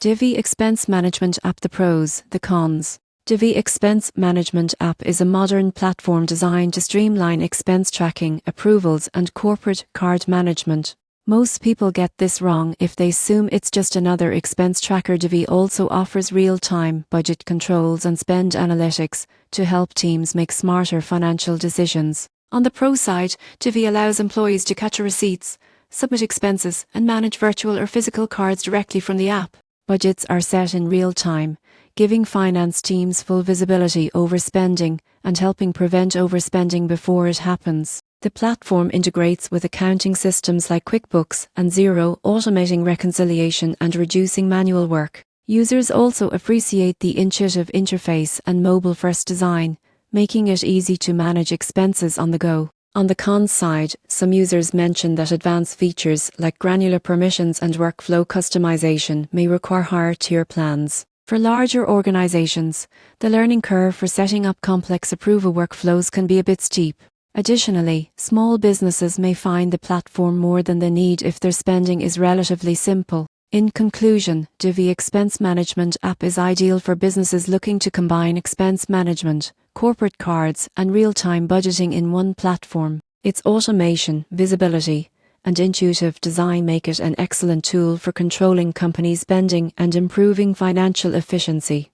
Divvy Expense Management App. The pros, the cons. Divvy Expense Management App is a modern platform designed to streamline expense tracking, approvals, and corporate card management. Most people get this wrong if they assume it's just another expense tracker. Divvy also offers real-time budget controls and spend analytics to help teams make smarter financial decisions. On the pro side, Divvy allows employees to capture receipts, submit expenses, and manage virtual or physical cards directly from the app. Budgets are set in real time, giving finance teams full visibility over spending and helping prevent overspending before it happens. The platform integrates with accounting systems like QuickBooks and Xero, automating reconciliation and reducing manual work. Users also appreciate the intuitive interface and mobile-first design, making it easy to manage expenses on the go. On the cons side, some users mention that advanced features like granular permissions and workflow customization may require higher-tier plans. For larger organizations, the learning curve for setting up complex approval workflows can be a bit steep. Additionally, small businesses may find the platform more than they need if their spending is relatively simple. In conclusion, Divvy Expense Management App is ideal for businesses looking to combine expense management, corporate cards, and real-time budgeting in one platform. Its automation, visibility, and intuitive design make it an excellent tool for controlling company spending and improving financial efficiency.